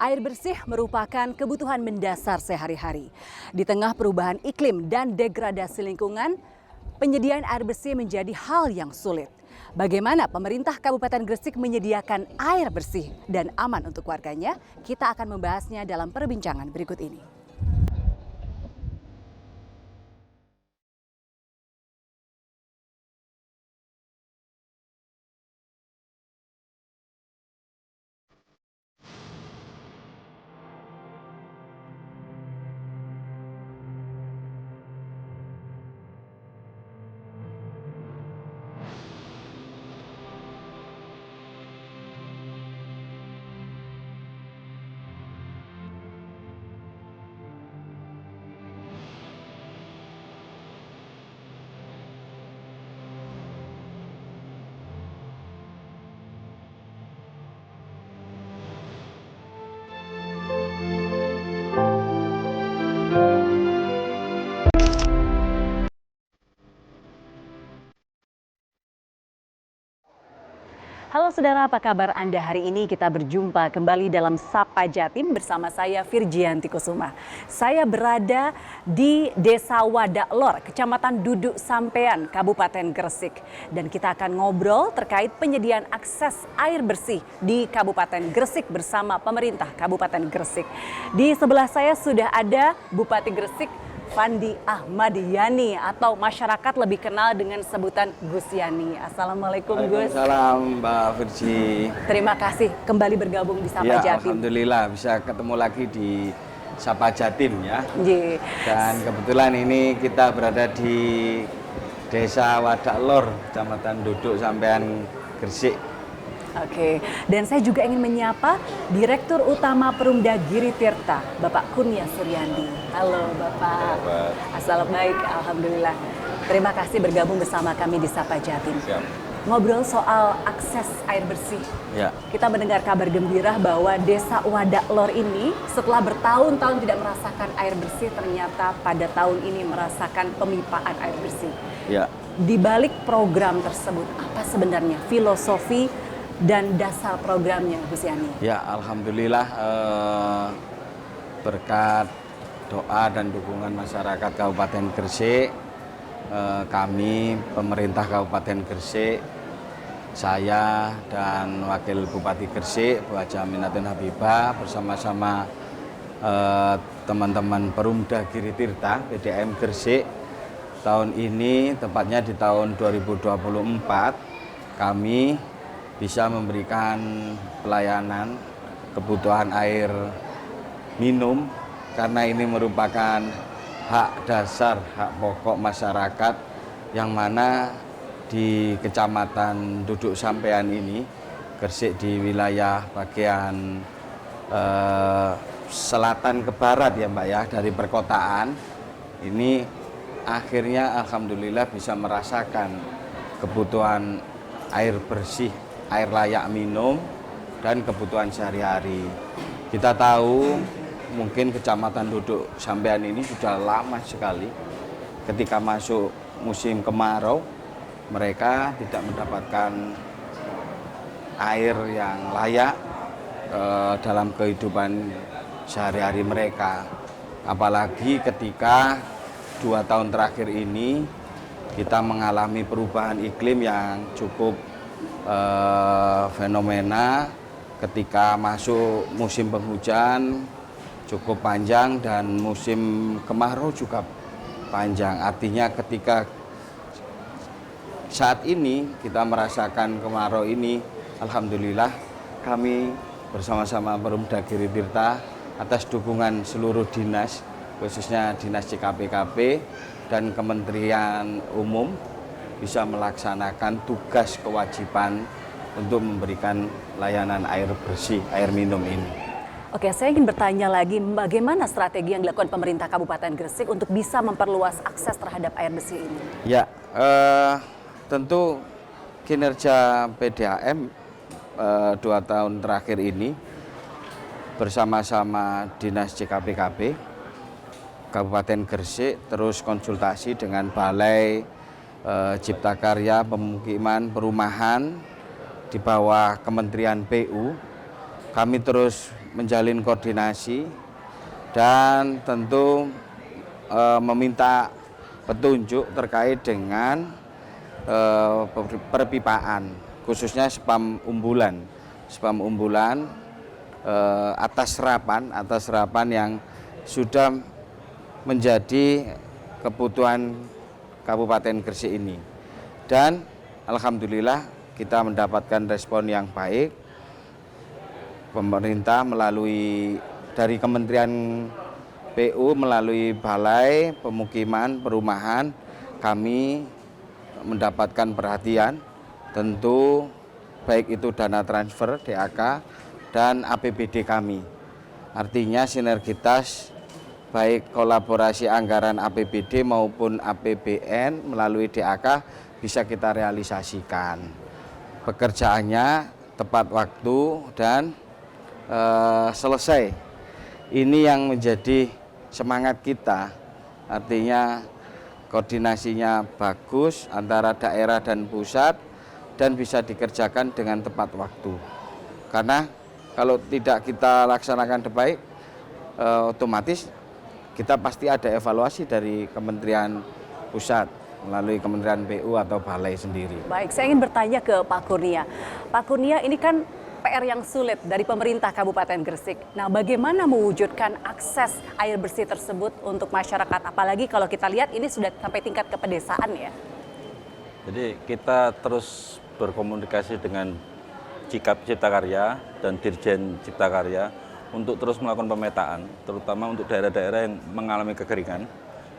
Air bersih merupakan kebutuhan mendasar sehari-hari. Di tengah perubahan iklim dan degradasi lingkungan, penyediaan air bersih menjadi hal yang sulit. Bagaimana pemerintah Kabupaten Gresik menyediakan air bersih dan aman untuk warganya? Kita akan membahasnya dalam perbincangan berikut ini. Halo saudara, apa kabar Anda hari ini? Kita berjumpa kembali dalam Sapa Jatim bersama saya Virgianti Kusuma. Saya berada di Desa Wadaklor, Kecamatan Duduk Sampean, Kabupaten Gresik. Dan kita akan ngobrol terkait penyediaan akses air bersih di Kabupaten Gresik bersama pemerintah Kabupaten Gresik. Di sebelah saya sudah ada Bupati Gresik, Fandi Ahmadiyani, atau masyarakat lebih kenal dengan sebutan Gus Yani. Assalamualaikum Gus. Waalaikumsalam Mbak Virgi. Terima kasih kembali bergabung di Sapa Jatim. Alhamdulillah bisa ketemu lagi di Sapa Jatim ya. Ye. Dan kebetulan ini kita berada di Desa Wadaklor, Kecamatan Duduk Sampean Gresik. Oke, dan saya juga ingin menyapa Direktur Utama Perumda Giri Tirta, Bapak Kurnia Suryandi. Halo Bapak. Assalamualaikum, alhamdulillah. Terima kasih bergabung bersama kami di Sapa Jatim. Siap. Ngobrol soal akses air bersih. Ya. Kita mendengar kabar gembira bahwa Desa Wadaklor ini setelah bertahun-tahun tidak merasakan air bersih, ternyata pada tahun ini merasakan pemipaan air bersih. Ya. Di balik program tersebut, apa sebenarnya filosofi dan dasar programnya, Gus Yani? Ya, alhamdulillah berkat doa dan dukungan masyarakat Kabupaten Gresik, kami pemerintah Kabupaten Gresik, saya dan Wakil Bupati Gresik, Bu Haja Aminatun Habibah bersama-sama teman-teman Perumda Giri Tirta PDAM Gresik, tahun ini tepatnya di tahun 2024 kami bisa memberikan pelayanan kebutuhan air minum karena ini merupakan hak dasar, hak pokok masyarakat yang mana di Kecamatan Duduk Sampean ini, Gresik di wilayah bagian selatan ke barat ya Mbak ya, dari perkotaan ini akhirnya alhamdulillah bisa merasakan kebutuhan air bersih, air layak minum, dan kebutuhan sehari-hari. Kita tahu mungkin Kecamatan Duduk Sampean ini sudah lama sekali ketika masuk musim kemarau mereka tidak mendapatkan air yang layak dalam kehidupan sehari-hari mereka. Apalagi ketika 2 tahun terakhir ini kita mengalami perubahan iklim yang cukup fenomena ketika masuk musim penghujan cukup panjang dan musim kemarau juga panjang. Artinya ketika saat ini kita merasakan kemarau ini, alhamdulillah kami bersama-sama Perumda Giri Tirta atas dukungan seluruh dinas, khususnya Dinas CKPKP dan Kementerian Umum bisa melaksanakan tugas kewajiban untuk memberikan layanan air bersih, air minum ini. Oke, saya ingin bertanya lagi, bagaimana strategi yang dilakukan pemerintah Kabupaten Gresik untuk bisa memperluas akses terhadap air bersih ini? Ya, tentu kinerja PDAM 2 tahun terakhir ini bersama-sama Dinas CKPKP Kabupaten Gresik terus konsultasi dengan Balai Cipta Karya Pemukiman Perumahan di bawah Kementerian PU. Kami terus menjalin koordinasi dan tentu meminta petunjuk terkait dengan perpipaan, khususnya spam umbulan. Spam umbulan atas serapan yang sudah menjadi kebutuhan Kabupaten Gresik ini. Dan alhamdulillah kita mendapatkan respon yang baik. Pemerintah melalui dari Kementerian PU melalui Balai Pemukiman Perumahan kami mendapatkan perhatian, tentu baik itu dana transfer DAK dan APBD kami. Artinya sinergitas baik kolaborasi anggaran APBD maupun APBN melalui DAK bisa kita realisasikan. Pekerjaannya tepat waktu dan selesai. Ini yang menjadi semangat kita, artinya koordinasinya bagus antara daerah dan pusat dan bisa dikerjakan dengan tepat waktu. Karena kalau tidak kita laksanakan baik, otomatis kita pasti ada evaluasi dari Kementerian Pusat melalui Kementerian PU atau Balai sendiri. Baik, saya ingin bertanya ke Pak Kurnia. Pak Kurnia, ini kan PR yang sulit dari pemerintah Kabupaten Gresik. Nah, bagaimana mewujudkan akses air bersih tersebut untuk masyarakat? Apalagi kalau kita lihat ini sudah sampai tingkat ke pedesaan ya. Jadi kita terus berkomunikasi dengan Cikap Cipta Karya dan Dirjen Cipta Karya untuk terus melakukan pemetaan, terutama untuk daerah-daerah yang mengalami kekeringan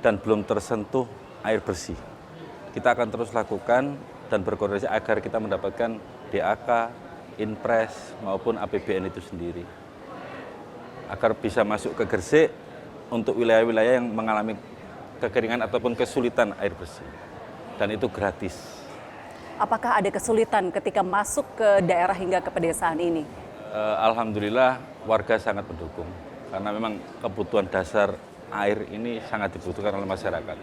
dan belum tersentuh air bersih. Kita akan terus lakukan dan berkoordinasi agar kita mendapatkan DAK, Inpres maupun APBN itu sendiri. Agar bisa masuk ke Gresik untuk wilayah-wilayah yang mengalami kekeringan ataupun kesulitan air bersih. Dan itu gratis. Apakah ada kesulitan ketika masuk ke daerah hingga ke pedesaan ini? Alhamdulillah warga sangat mendukung. Karena memang kebutuhan dasar air ini sangat dibutuhkan oleh masyarakat.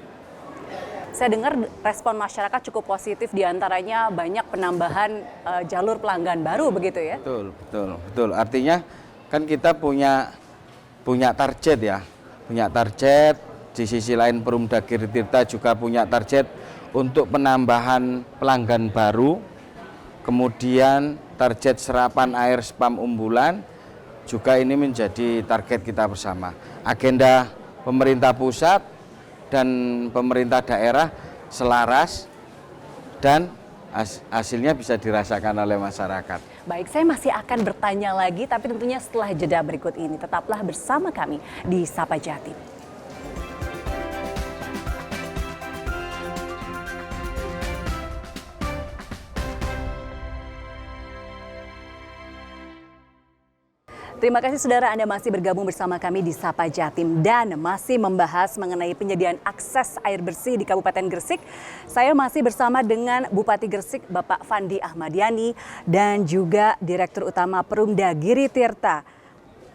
Saya dengar respon masyarakat cukup positif, diantaranya banyak penambahan jalur pelanggan baru begitu ya? Betul. Artinya kan kita punya target ya, punya target. Di sisi lain Perumdagiri Tirta juga punya target untuk penambahan pelanggan baru. Kemudian target serapan air spam umbulan juga ini menjadi target kita bersama. Agenda pemerintah pusat dan pemerintah daerah selaras dan hasilnya bisa dirasakan oleh masyarakat. Baik, saya masih akan bertanya lagi, tapi tentunya setelah jeda berikut ini. Tetaplah bersama kami di Sapa Jatim. Terima kasih saudara, Anda masih bergabung bersama kami di Sapa Jatim dan masih membahas mengenai penyediaan akses air bersih di Kabupaten Gresik. Saya masih bersama dengan Bupati Gresik Bapak Fandi Ahmadiani dan juga Direktur Utama Perumdagiri Tirta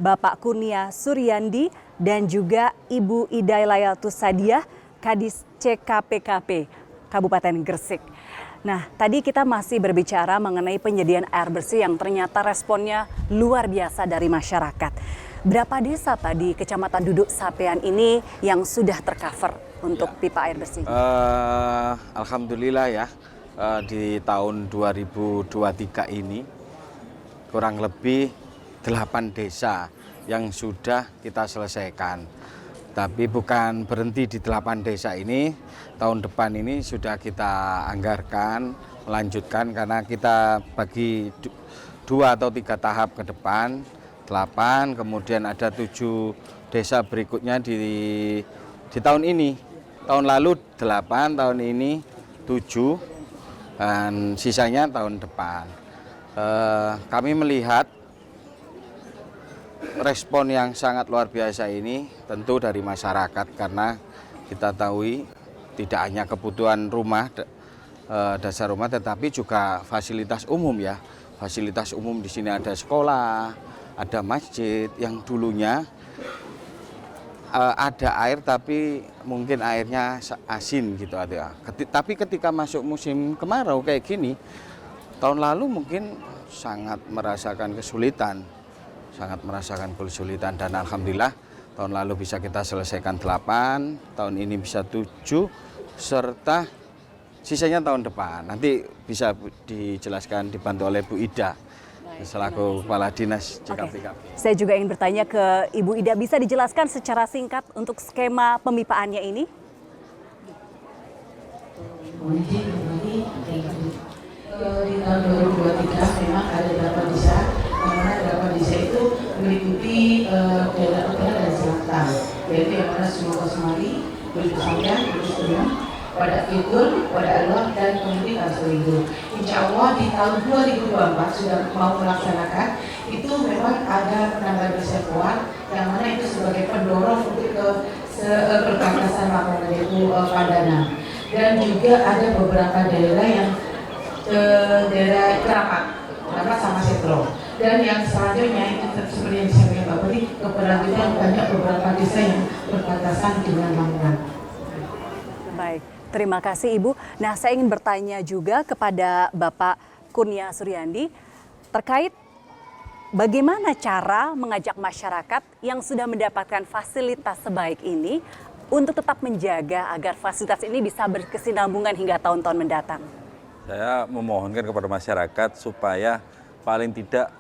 Bapak Kurnia Suryandi dan juga Ibu Idai Layatus Sadiah Kadis CKPKP Kabupaten Gresik. Nah, tadi kita masih berbicara mengenai penyediaan air bersih yang ternyata responnya luar biasa dari masyarakat. Berapa desa Pak di Kecamatan Duduk Sampean ini yang sudah tercover untuk pipa air bersih? Alhamdulillah ya, di tahun 2023 ini kurang lebih 8 desa yang sudah kita selesaikan. Tapi bukan berhenti di 8 desa ini, tahun depan ini sudah kita anggarkan, melanjutkan karena kita bagi 2 atau 3 tahap ke depan, 8, kemudian ada 7 desa berikutnya di tahun ini. Tahun lalu 8, tahun ini 7, dan sisanya tahun depan. Kami melihat respon yang sangat luar biasa ini tentu dari masyarakat karena kita tahu tidak hanya kebutuhan rumah, dasar rumah, tetapi juga fasilitas umum ya. Fasilitas umum di sini ada sekolah, ada masjid yang dulunya ada air tapi mungkin airnya asin gitu ada. Tapi ketika masuk musim kemarau kayak gini, tahun lalu mungkin sangat merasakan kesulitan. sangat merasakan kesulitan dan alhamdulillah tahun lalu bisa kita selesaikan 8, tahun ini bisa 7, serta sisanya tahun depan. Nanti bisa dijelaskan dibantu oleh Bu Ida selaku Kepala Dinas JKPKB. Saya juga ingin bertanya ke Ibu Ida, bisa dijelaskan secara singkat untuk skema pemipaannya ini? Di tahun 2023 memang ada beberapa desa, yang mana beberapa desa itu meliputi daerah utara dan selatan, yaitu yang mana Sumatera Semari, Duduk Sampean, Duduk Sedang, pada Kidul, pada Allah, dan kemudian Aslindo. Insya Allah di tahun 2024 sudah mau melaksanakan, itu memang ada penambahan reservoir, yang mana itu sebagai pendorong untuk ke perbatasan Lamongan, yaitu Pandana. Dan juga ada beberapa daerah yang daerah Keramat sama Setro. Dan yang selanjutnya itu seperti yang disampaikan Pak Budi, keberlanjutan banyak beberapa desa yang berbatasan dengan Lamongan. Baik, terima kasih Ibu. Nah, saya ingin bertanya juga kepada Bapak Kurnia Suryandi terkait bagaimana cara mengajak masyarakat yang sudah mendapatkan fasilitas sebaik ini untuk tetap menjaga agar fasilitas ini bisa berkesinambungan hingga tahun-tahun mendatang. Saya memohonkan kepada masyarakat supaya paling tidak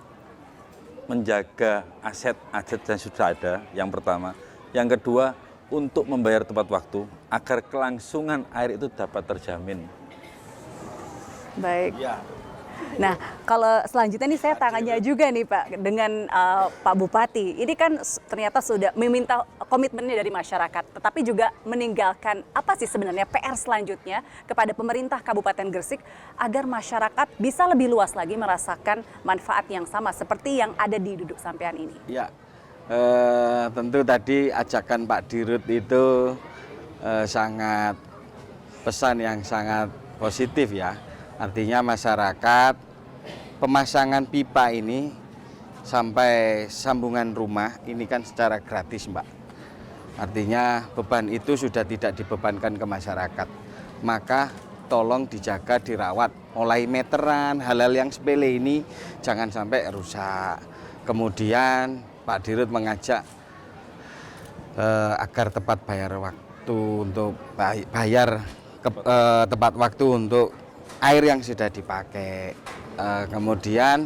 menjaga aset-aset yang sudah ada, yang pertama. Yang kedua, untuk membayar tepat waktu agar kelangsungan air itu dapat terjamin. Baik. Nah, kalau selanjutnya nih saya tanya juga nih Pak dengan Pak Bupati. Ini kan ternyata sudah meminta komitmennya dari masyarakat, tetapi juga meninggalkan apa sih sebenarnya PR selanjutnya kepada pemerintah Kabupaten Gresik agar masyarakat bisa lebih luas lagi merasakan manfaat yang sama seperti yang ada di Duduk Sampean ini. Ya, tentu tadi ajakan Pak Dirut itu sangat pesan yang sangat positif ya. Artinya masyarakat pemasangan pipa ini sampai sambungan rumah ini kan secara gratis Mbak. Artinya beban itu sudah tidak dibebankan ke masyarakat. Maka tolong dijaga, dirawat. Mulai meteran, hal-hal yang sepele ini jangan sampai rusak. Kemudian Pak Dirut mengajak agar tepat bayar waktu untuk tepat waktu untuk air yang sudah dipakai. Kemudian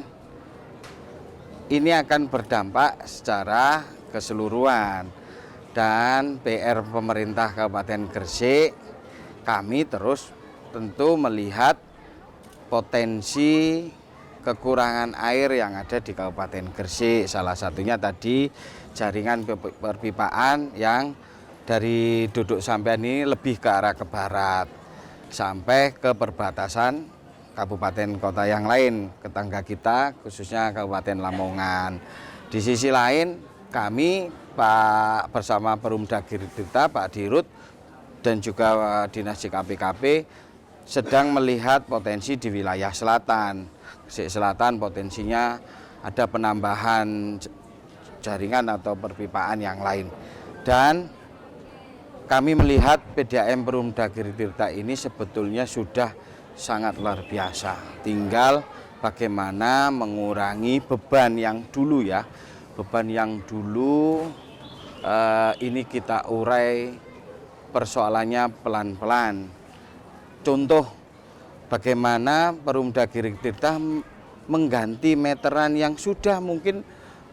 ini akan berdampak secara keseluruhan dan PR pemerintah Kabupaten Gresik, kami terus tentu melihat potensi kekurangan air yang ada di Kabupaten Gresik. Salah satunya tadi jaringan perpipaan yang dari Duduk Sampean ini lebih ke arah ke barat sampai ke perbatasan kabupaten kota yang lain, tetangga kita khususnya Kabupaten Lamongan. Di sisi lain kami bersama Perumda Tirta, Pak Dirut dan juga Dinas JKPKB sedang melihat potensi di wilayah selatan. Gresik Selatan potensinya ada penambahan jaringan atau perpipaan yang lain. Dan kami melihat PDAM Perumda Tirta ini sebetulnya sudah sangat luar biasa. Tinggal bagaimana mengurangi beban yang dulu ya. Beban yang dulu ini kita urai persoalannya pelan-pelan. Contoh bagaimana Perumda Tirta mengganti meteran yang sudah mungkin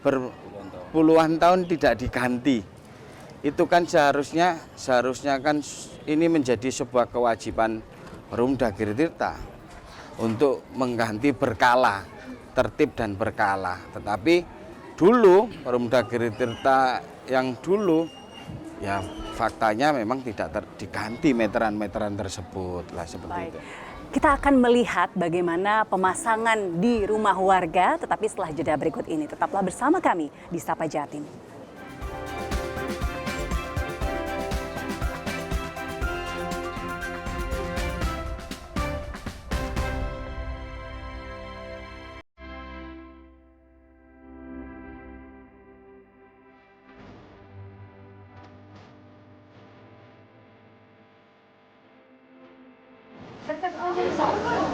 berpuluhan tahun tidak diganti. Itu kan seharusnya kan ini menjadi sebuah kewajiban Perumda Tirta untuk mengganti berkala, tertib dan berkala. Tetapi dulu Perumda Tirta yang dulu ya faktanya memang tidak diganti meteran-meteran tersebut lah seperti Baik. itu. Kita akan melihat bagaimana pemasangan di rumah warga, tetapi setelah jeda berikut ini tetaplah bersama kami di Sapa Jatim.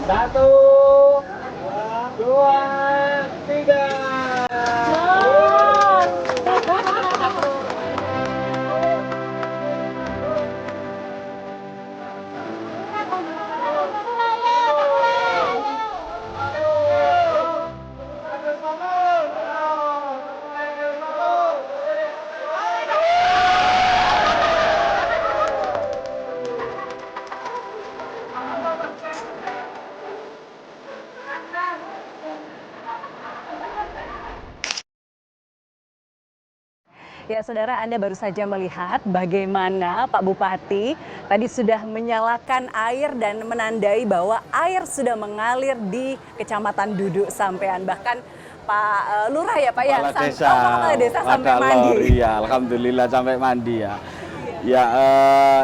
Satu, dua, tiga. Ya, Saudara, Anda baru saja melihat bagaimana Pak Bupati tadi sudah menyalakan air dan menandai bahwa air sudah mengalir di Kecamatan Duduk Sampean. Bahkan Pak Lurah ya Pak ya, Kepala desa, Kepala Desa sampai Wadalor, mandi. iya, alhamdulillah sampai mandi ya. Ya,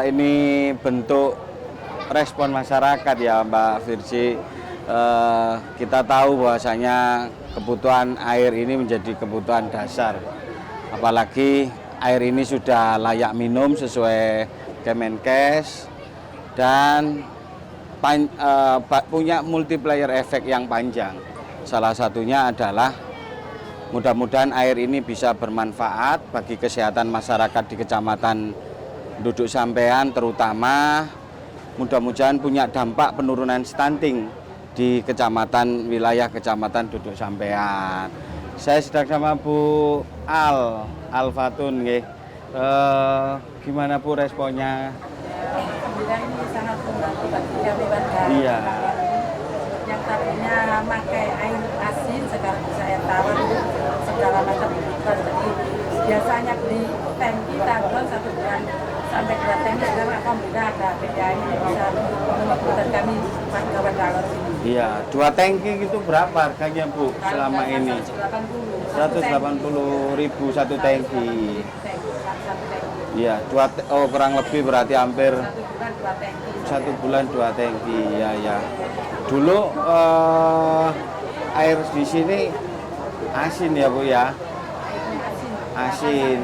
ini bentuk respon masyarakat ya Mbak Virgi. Kita tahu bahwasanya kebutuhan air ini menjadi kebutuhan dasar. Apalagi air ini sudah layak minum sesuai Kemenkes dan punya multiplier efek yang panjang. Salah satunya adalah mudah-mudahan air ini bisa bermanfaat bagi kesehatan masyarakat di Kecamatan Duduk Sampean, terutama mudah-mudahan punya dampak penurunan stunting di wilayah Kecamatan Duduk Sampean. Saya sedang sama Bu Alfatun, nggih. Gimana Bu responnya? Alhamdulillah ini sangat membantu bagi kami warga. Iya. Yang tadinya pakai air asin sekarang bisa air tawar segala macam kebutuhan. Jadi biasanya beli tangki tanggung 1 bulan sampai 2 tangki. Sekarang alhamdulillah ada PDA ini bisa menyebutkan kami warga Wadalor ini. Iya, 2 tangki itu berapa harganya Bu selama ini? 180.000 1 tangki. Iya, kurang lebih berarti hampir 1 bulan 2 tangki. Ya, ya. Dulu air di sini asin ya Bu ya? Asin.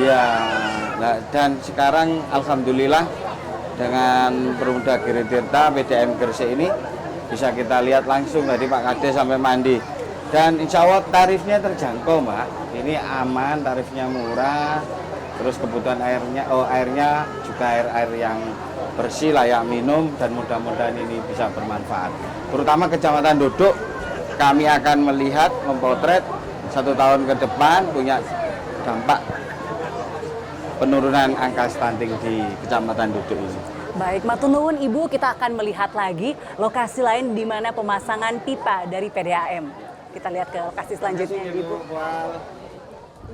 Iya. Nah, dan sekarang alhamdulillah dengan Perumda Giri-Tirta PDAM Gresik ini bisa kita lihat langsung dari Pak Kades sampai mandi. Dan insya Allah tarifnya terjangkau Mbak. Ini aman, tarifnya murah. Terus kebutuhan airnya juga air yang bersih, layak minum, dan mudah-mudahan ini bisa bermanfaat. Terutama Kecamatan Duduk, kami akan melihat, mempotret 1 tahun ke depan punya dampak penurunan angka stunting di Kecamatan Duduk ini. Baik, matur nuwun Ibu, kita akan melihat lagi lokasi lain di mana pemasangan pipa dari PDAM. Kita lihat ke lokasi selanjutnya, Ibu.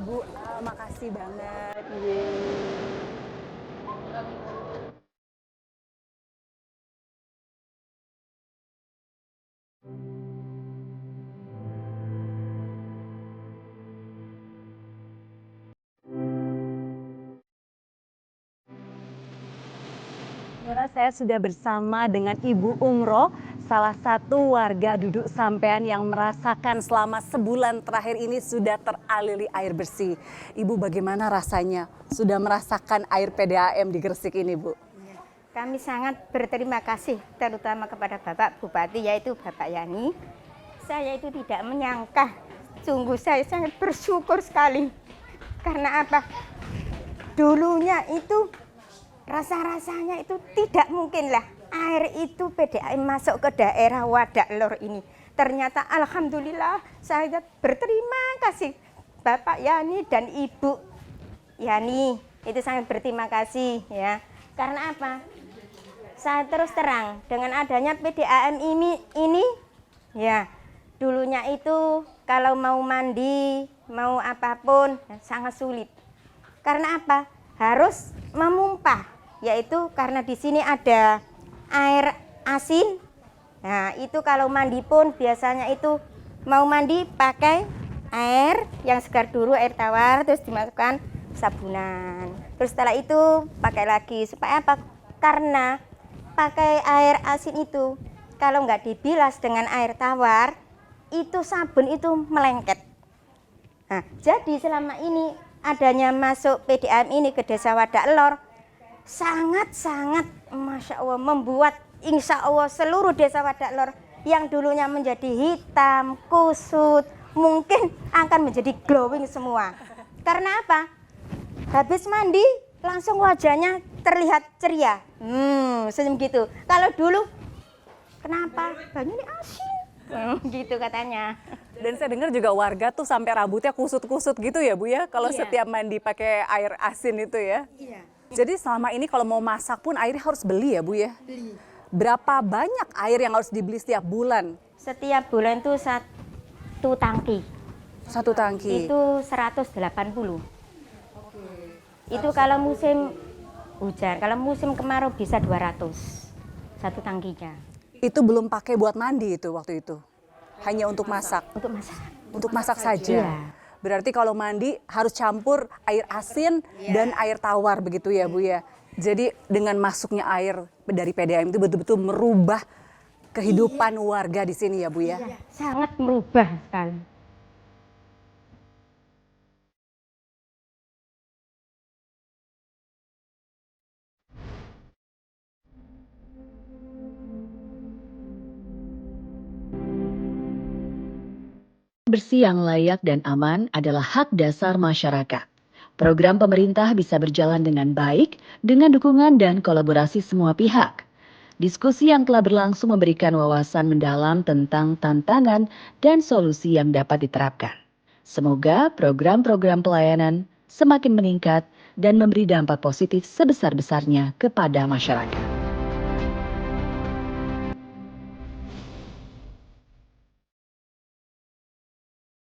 Ibu, makasih banget. Saudara, saya sudah bersama dengan Ibu Umroh, salah satu warga Duduk Sampean yang merasakan selama sebulan terakhir ini sudah teraliri air bersih. Ibu, bagaimana rasanya sudah merasakan air PDAM di Gresik ini, Bu? Kami sangat berterima kasih terutama kepada Bapak Bupati, yaitu Bapak Yani. Saya itu tidak menyangka, sungguh saya sangat bersyukur sekali. Karena apa? Dulunya itu rasa-rasanya itu tidak mungkin lah air itu PDAM masuk ke daerah Wadalor ini. Ternyata alhamdulillah saya berterima kasih Bapak Yani dan Ibu Yani, itu sangat berterima kasih ya. Karena apa? Saya terus terang dengan adanya PDAM ini ya, dulunya itu kalau mau mandi, mau apapun sangat sulit. Karena apa? Harus memumpah, yaitu karena di sini ada air asin. Nah, itu kalau mandi pun biasanya itu mau mandi pakai air yang segar dulu, air tawar, terus dimasukkan sabunan. Terus setelah itu pakai lagi, supaya apa? Karena pakai air asin itu kalau nggak dibilas dengan air tawar, itu sabun itu melengket. Nah, jadi selama ini adanya masuk PDAM ini ke Desa Wadalor sangat-sangat Masya Allah membuat insya Allah seluruh Desa Wadalor yang dulunya menjadi hitam, kusut, mungkin akan menjadi glowing semua. Karena apa? Habis mandi langsung wajahnya terlihat ceria. Senyum gitu. Kalau dulu kenapa? Banyu ini asin. Gitu katanya. Dan saya dengar juga warga tuh sampai rambutnya kusut-kusut gitu ya Bu ya, kalau setiap mandi pakai air asin itu ya. Iya. Jadi selama ini kalau mau masak pun airnya harus beli ya Bu ya? Beli. Berapa banyak air yang harus dibeli setiap bulan? Setiap bulan itu 1 tangki. Satu tangki. Itu 180. Itu kalau musim hujan, kalau musim kemarau bisa 200 satu tangkinya. Itu belum pakai buat mandi itu waktu itu. Hanya untuk masak. Untuk masak. Untuk masak saja. Iya. Berarti kalau mandi harus campur air asin dan air tawar begitu ya Bu ya. Jadi dengan masuknya air dari PDAM itu betul-betul merubah kehidupan warga di sini ya Bu ya. Sangat merubah sekali. Bersih yang layak dan aman adalah hak dasar masyarakat. Program pemerintah bisa berjalan dengan baik dengan dukungan dan kolaborasi semua pihak. Diskusi yang telah berlangsung memberikan wawasan mendalam tentang tantangan dan solusi yang dapat diterapkan. Semoga program-program pelayanan semakin meningkat dan memberi dampak positif sebesar-besarnya kepada masyarakat.